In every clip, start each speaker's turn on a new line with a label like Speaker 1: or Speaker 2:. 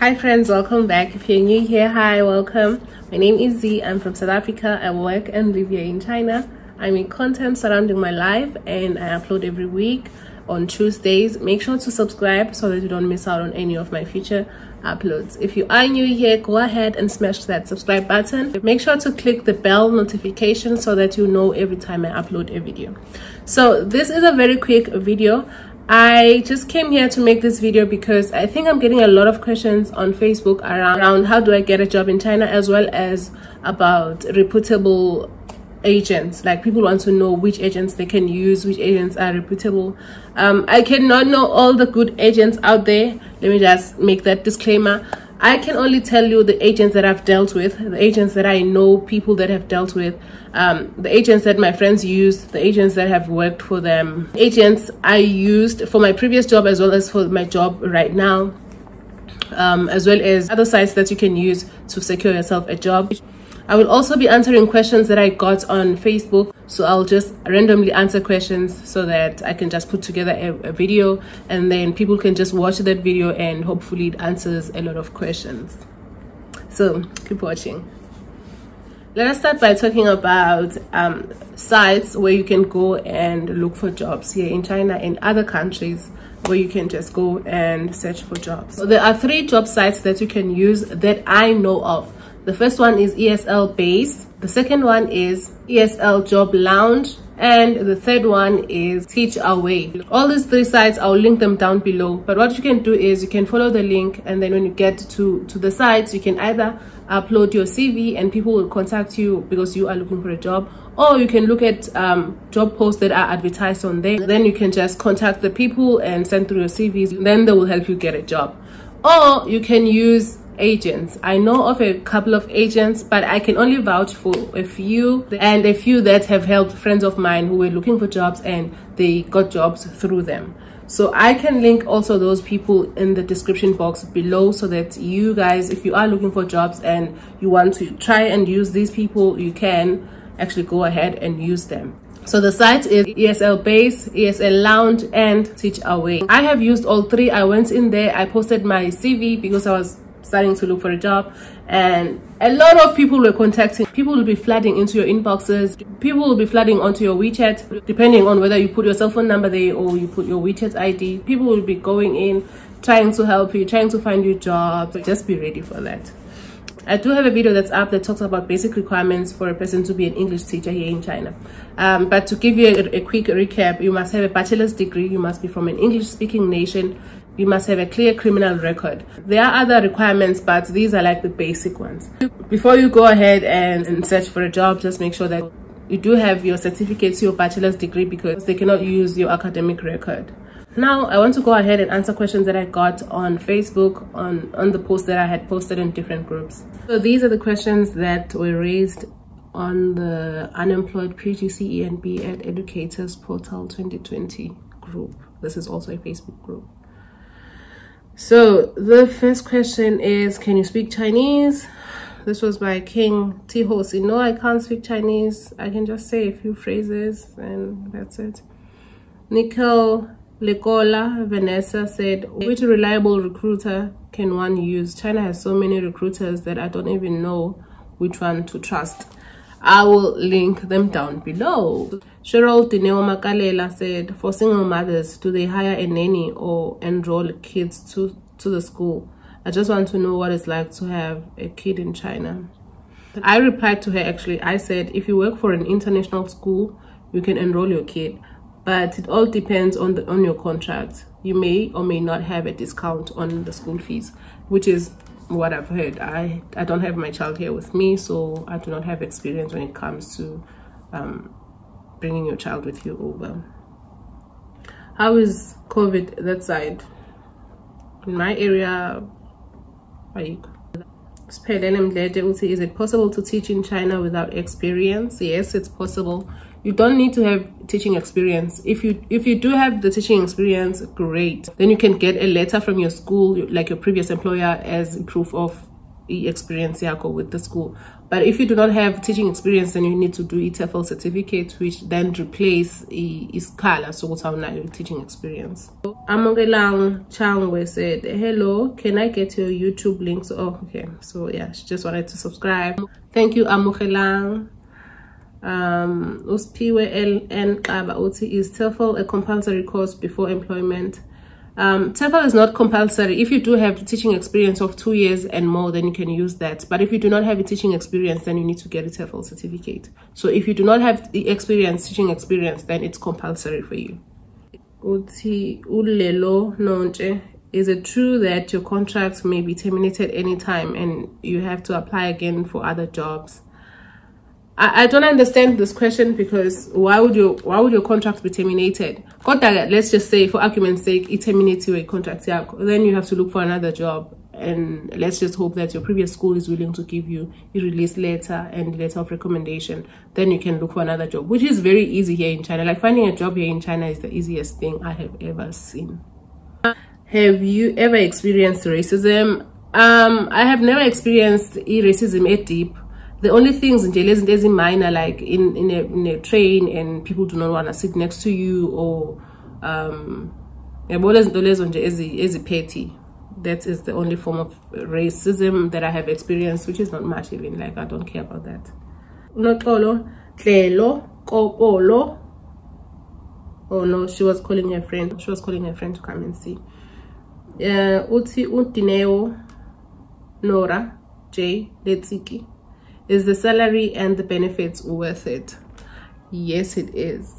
Speaker 1: Hi friends, welcome back. If you're new here, hi, welcome. My name is Z. I'm from South Africa. I work and live here in China. I make content surrounding my life and I upload every week on Tuesdays. Make sure to subscribe so that you don't miss out on any of my future uploads. If you are new here, go ahead and smash that subscribe button. Make sure to click the bell notification so that you know every time I upload a video. So this is a very quick video. I just came here to make this video because I think I'm getting a lot of questions on Facebook around how do I get a job in China, as well as about reputable agents. Like, people want to know which agents they can use, which agents are reputable. I cannot know all the good agents out there. Let me just make that disclaimer. I can only tell you the agents that I've dealt with, the agents that I know, people that have dealt with, the agents that my friends use, the agents that have worked for them, agents I used for my previous job as well as for my job right now, as well as other sites that you can use to secure yourself a job. I will also be answering questions that I got on Facebook, so I'll just randomly answer questions so that I can just put together a video, and then people can just watch that video and hopefully it answers a lot of questions. So keep watching. Let us start by talking about sites where you can go and look for jobs here in China and other countries where you can just go and search for jobs. So there are 3 job sites that you can use that I know of. The first one is ESL Base, the second one is ESL Job Lounge, and the third one is Teach Away. All these 3 sites, I'll link them down below. But what you can do is you can follow the link, and then when you get to the sites, you can either upload your CV and people will contact you because you are looking for a job, or you can look at job posts that are advertised on there. Then you can just contact the people and send through your CVs, then they will help you get a job. Or you can use agents. I know of a couple of agents, but I can only vouch for a few, and a few that have helped friends of mine who were looking for jobs and they got jobs through them. So I can link also those people in the description box below, so that you guys, if you are looking for jobs and you want to try and use these people, you can actually go ahead and use them. So the site is ESL Base, ESL Lounge, and Teach Away. I have used all 3. I went in there, I posted my CV because I was starting to look for a job, and a lot of people were contacting. People will be flooding into your inboxes, people will be flooding onto your WeChat, depending on whether you put your cell phone number there or you put your WeChat ID. People will be going in, trying to help you, trying to find you jobs. Just be ready for that. I do have a video that's up that talks about basic requirements for a person to be an English teacher here in China. But to give you a quick recap, you must have a bachelor's degree, you must be from an English-speaking nation, you must have a clear criminal record. There are other requirements, but these are like the basic ones. Before you go ahead and search for a job, just make sure that you do have your certificates, your bachelor's degree, because they cannot use your academic record. Now I want to go ahead and answer questions that I got on Facebook on the post that I had posted in different groups. So these are the questions that were raised on the Unemployed PGCE and BEd Educators Portal 2020 group. This is also a Facebook group. So the first question is, can you speak Chinese? This was by King Tihosi. No, I can't speak Chinese. I can just say a few phrases and that's it. Nicole Lekola Vanessa said, which reliable recruiter can one use? China has so many recruiters that I don't even know which one to trust. I will link them down below. Cheryl Dineo Makalela said, for single mothers, do they hire a nanny or enroll kids to the school? I just want to know what it's like to have a kid in China. I replied to her, actually. I said, if you work for an international school, you can enroll your kid, but it all depends on your contract. You may or may not have a discount on the school fees, which is what I've heard. I don't have my child here with me, so I do not have experience when it comes to bringing your child with you over. How is COVID that side? In my area, is it possible to teach in China without experience? Yes, it's possible. You don't need to have teaching experience. If you do have the teaching experience, great. Then you can get a letter from your school, like your previous employer, as proof of experience yako with the school. But if you do not have teaching experience, then you need to do a TEFL certificate, which then replace iskala so what's now your teaching experience. Amongelang Changwe said, hello, can I get your YouTube links? Oh, okay. So yeah, she just wanted to subscribe. Thank you, Amongelang. Uspiwe LN Kaba Uti, is TEFL a compulsory course before employment? TEFL is not compulsory. If you do have teaching experience of 2 years and more, then you can use that. But if you do not have a teaching experience, then you need to get a TEFL certificate. So if you do not have the teaching experience, then it's compulsory for you. Uti ulelo nonche. Is it true that your contract may be terminated anytime and you have to apply again for other jobs? I don't understand this question, because why would your contract be terminated? Let's just say, for argument's sake, it terminates your contract. Then you have to look for another job, and let's just hope that your previous school is willing to give you a release letter and letter of recommendation. Then you can look for another job, which is very easy here in China. Like, finding a job here in China is the easiest thing I have ever seen. Have you ever experienced racism? I have never experienced racism at deep. The only things in jail isn't minor, like in a train and people do not want to sit next to you, or petty. That is the only form of racism that I have experienced, which is not much even. Like, I don't care about that. Oh no, she was calling her friend. She was calling her friend to come and see. Uti Untineo Nora J Letsiki. Is the salary and the benefits worth it? Yes, it is.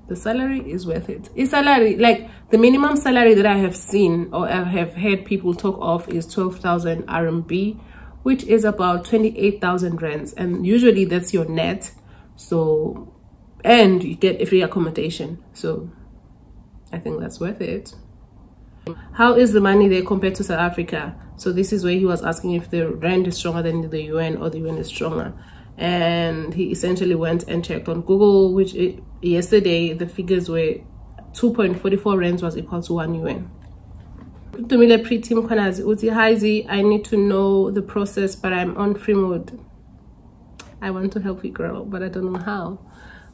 Speaker 1: The salary is worth it. Salary, like the minimum salary that I have seen or I have heard people talk of, is 12,000 RMB, which is about 28,000 rands, and usually that's your net. So, and you get a free accommodation. So, I think that's worth it. How is the money there compared to South Africa? So this is where he was asking if the rand is stronger than the UN or the UN is stronger. And he essentially went and checked on Google, which yesterday the figures were 2.44 rands was equal to 1 UN. Hi Z, I need to know the process, but I'm on free mode. I want to help you, girl, but I don't know how.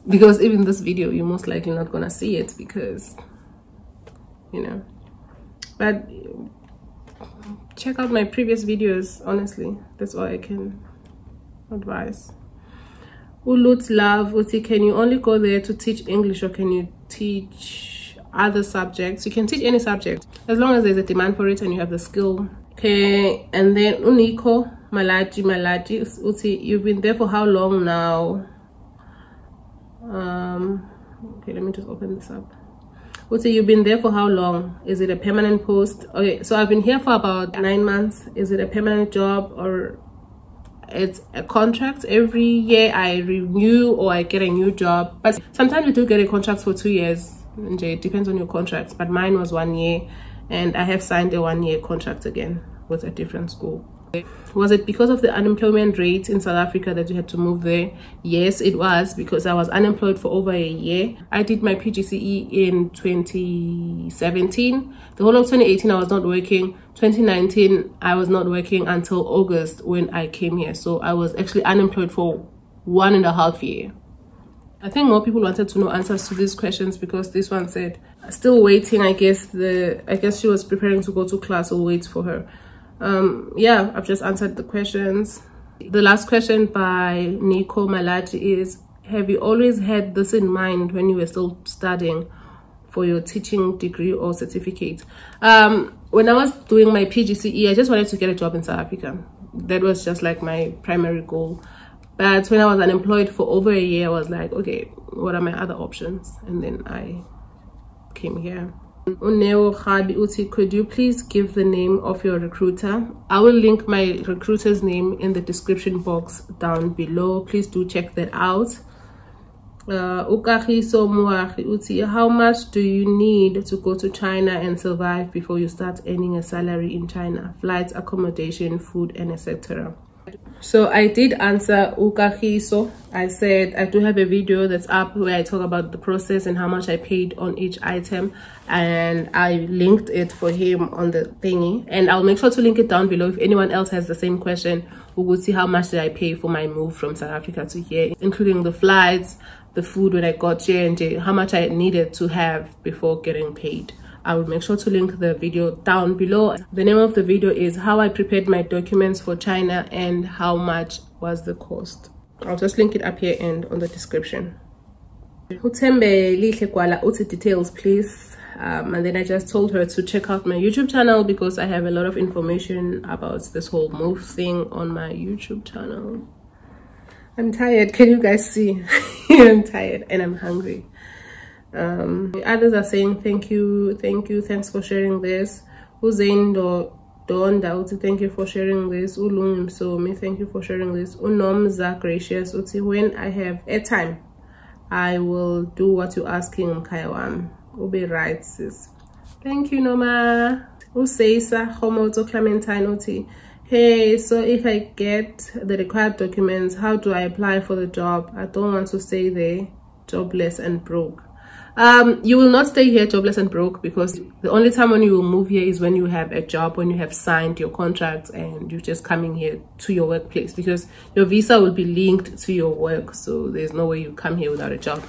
Speaker 1: Because even this video, you're most likely not gonna see it, because, you know. But check out my previous videos, honestly. That's all I can advise. Ulut love, Uti, can you only go there to teach English, or can you teach other subjects? You can teach any subject, as long as there's a demand for it and you have the skill. Okay, and then Uniko Malaji, Uti, you've been there for how long now? Okay, let me just open this up. Uti, you've been there for how long? Is it a permanent post? Okay, so I've been here for about 9 months. Is it a permanent job, or it's a contract? Every year I renew or I get a new job, but sometimes you do get a contract for 2 years. It depends on your contracts, but mine was 1 year, and I have signed a 1-year contract again with a different school. Was it because of the unemployment rate in South Africa that you had to move there? Yes, it was, because I was unemployed for over a year. I did my PGCE in 2017. The whole of 2018 I was not working. 2019 I was not working until August when I came here. So I was actually unemployed for 1.5 years. I think more people wanted to know answers to these questions, because this one said still waiting. I guess she was preparing to go to class, or wait for her. Yeah, I've just answered the questions. The last question by Nico Malachi is, have you always had this in mind when you were still studying for your teaching degree or certificate? When I was doing my PGCE, I just wanted to get a job in South Africa. That was just like my primary goal. But when I was unemployed for over a year, I was like, okay, what are my other options? And then I came here. Uneo Khabi Uti, could you please give the name of your recruiter? I will link my recruiter's name in the description box down below. Please do check that out. Ukahiso Muahi Uti, how much do you need to go to China and survive before you start earning a salary in China? Flights, accommodation, food, and etc. So I did answer Ukahiso. I said I do have a video that's up where I talk about the process and how much I paid on each item, and I linked it for him on the thingy, and I'll make sure to link it down below if anyone else has the same question, who will see how much did I pay for my move from South Africa to here, including the flights, the food when I got here, and how much I needed to have before getting paid. I will make sure to link the video down below. The name of the video is how I prepared my documents for China and how much was the cost. I'll just link it up here and on the description. Details, please. And then I just told her to check out my YouTube channel because I have a lot of information about this whole move thing on my YouTube channel. I'm tired. Can you guys see? I'm tired and I'm hungry. Others are saying thank you, thanks for sharing this. Uzendo Donda uti thank you for sharing this. Ulum so me thank you for sharing this. Unom za gracious uti when I have airtime I will do what you're asking Mkayawam. Ube right sis. Thank you Noma. Useisa Homoto Clementine uti. Hey, so if I get the required documents, how do I apply for the job? I don't want to stay there jobless and broke. You will not stay here jobless and broke, because the only time when you will move here is when you have a job, when you have signed your contract and you're just coming here to your workplace, because your visa will be linked to your work, so there's no way you come here without a job.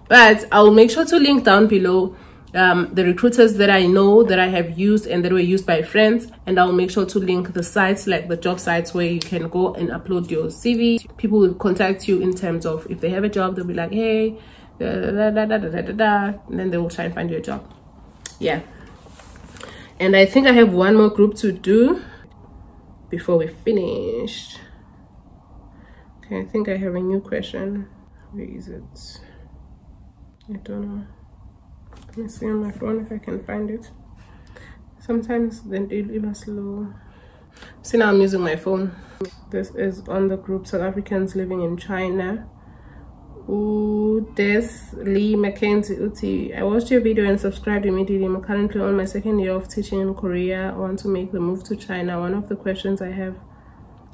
Speaker 1: But I'll make sure to link down below the recruiters that I know, that I have used and that were used by friends, and I'll make sure to link the sites, like the job sites where you can go and upload your CV. People will contact you in terms of if they have a job, they'll be like, hey, and then they will try and find you a job. Yeah, and I think I have one more group to do before we finish. Okay, I think I have a new question. Where is it? I don't know. Let me see on my phone if I can find it. Sometimes they are slow. See, now I'm using my phone. This is on the group South Africans living in China. Des Lee Mackenzie Uti. I watched your video and subscribed immediately. I'm currently on my second year of teaching in Korea. I want to make the move to China. One of the questions I have,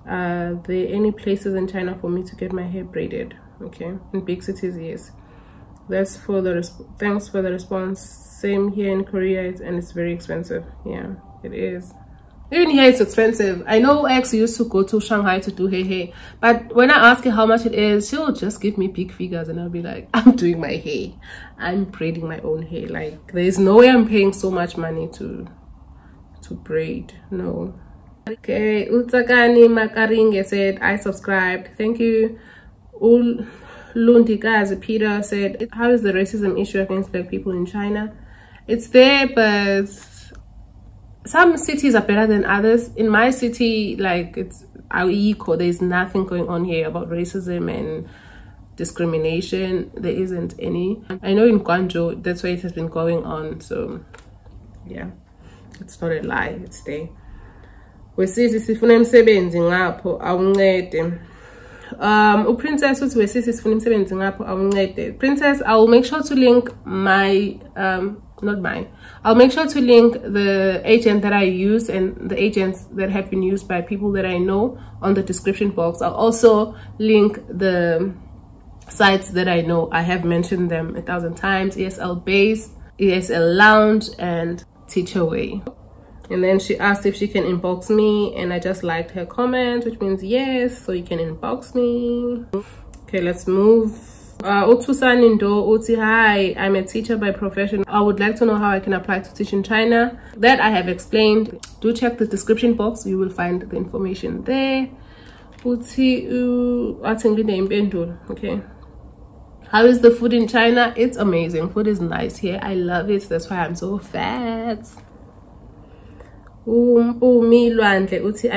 Speaker 1: are there any places in China for me to get my hair braided? Okay, in big cities, yes. That's for the thanks for the response. Same here in Korea, and it's very expensive. Yeah, it is. Even here it's expensive. I know ex used to go to Shanghai to do hair, but when I ask her how much it is, she'll just give me big figures, and I'll be like, I'm doing my hair, I'm braiding my own hair. Like, there's no way I'm paying so much money to braid. No. Okay, Utsakani Makaringe said I subscribed. Thank you. Lundikazi Peter said, how is the racism issue against black people in China? It's there, but some cities are better than others. In my city, like, it's our eco, there's nothing going on here about racism and discrimination. There isn't any. I know in Guangzhou that's where it has been going on, so yeah, it's not a lie, it's there. Wesithi sifuna imisebenzi ngapho awuncede. Princess uthi wesithi sifuna imisebenzi ngapho awuncede. Princess, I will make sure to link my I'll make sure to link the agent that I use and the agents that have been used by people that I know on the description box. I'll also link the sites that I know. I have mentioned them 1,000 times: ESL Base, ESL Lounge, and Teachaway. And then she asked if she can inbox me, and I just liked her comment, which means yes, so you can inbox me. Okay, let's move. Otusanindo Uti, hi, I'm a teacher by profession. I would like to know how I can apply to teach in China. That I have explained. Do check the description box, you will find the information there. Uti okay. How is the food in China? It's amazing. Food is nice here. I love it. That's why I'm so fat. I'm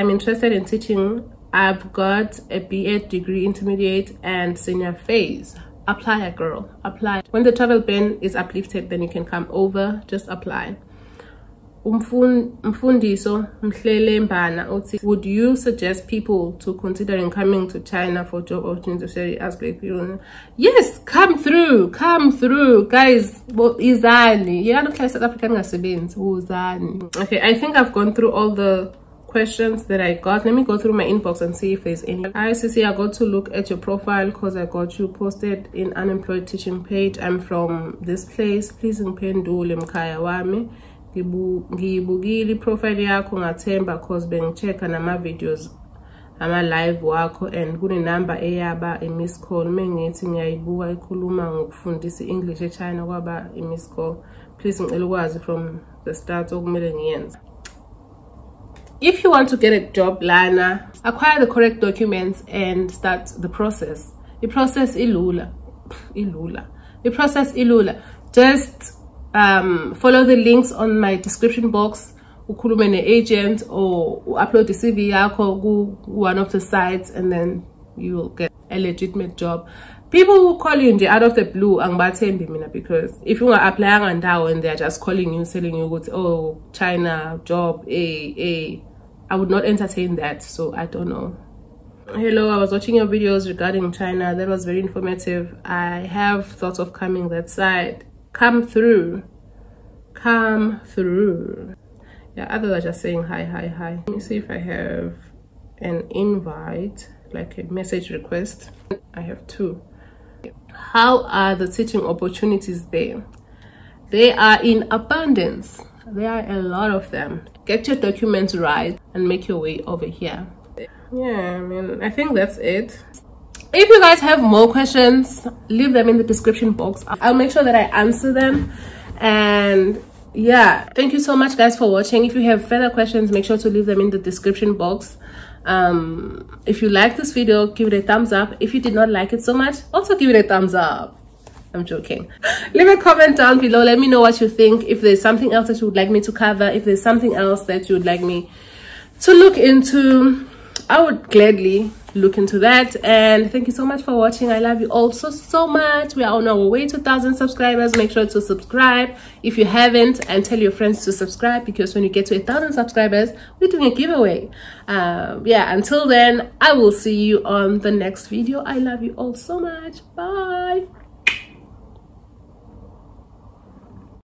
Speaker 1: interested in teaching. I've got a BA degree, intermediate and senior phase. Apply, girl, apply. When the travel ban is uplifted, then you can come over. Just apply. Mfundiso Mhlele Mbana uthi, would you suggest people to considering coming to China for job opportunities? Ask people. Yes, come through, guys. Izani, you know, South African ngasebenzi uzani. Okay, I think I've gone through all the questions that I got. Let me go through my inbox and see if there's any. Hi Sissy, I got to look at your profile because I got you posted in unemployed teaching page. I'm from this place. Please ngiphendule mkhaya wami. Ngiyibukile profile yakho ngathemba cause bengichecka nama videos ama live wakho and kune number eyaba a miss call. Mengithi ngiyayibuka ikhuluma ngokufundisa English eChina kwaba a miss call. Please ngicela ukwazi from the start okumele ngiyenze. If you want to get a job lana, acquire the correct documents and start the process. The process ilula. The process ilula. Just follow the links on my description box. Ukhulume ne-agent or upload the CV yakho ku one of the sites and then you will get a legitimate job. People who call you out of the blue angibathembi mina, because if you are applying and down and they're just calling you, telling you, oh, China job, I would not entertain that. So I don't know. Hello, I was watching your videos regarding China. That was very informative. I have thoughts of coming that side. Come through. Yeah, others are just saying hi. Let me see if I have an invite, like a message request. I have 2. How are the teaching opportunities there? They are in abundance. There are a lot of them. Get your documents right and make your way over here. Yeah, I mean, I think that's it. If you guys have more questions, leave them in the description box. I'll make sure that I answer them. And yeah, thank you so much guys for watching. If you have further questions, make sure to leave them in the description box. If you like this video, give it a thumbs up. If you did not like it so much, also give it a thumbs up. I'm joking. Leave a comment down below. Let me know what you think. If there's something else that you would like me to cover, if there's something else that you would like me to look into, I would gladly look into that. And thank you so much for watching. I love you all so much. We are on our way to 1,000 subscribers. Make sure to subscribe if you haven't, and tell your friends to subscribe, because when you get to 1,000 subscribers, we're doing a giveaway. Yeah, until then, I will see you on the next video. I love you all so much. Bye.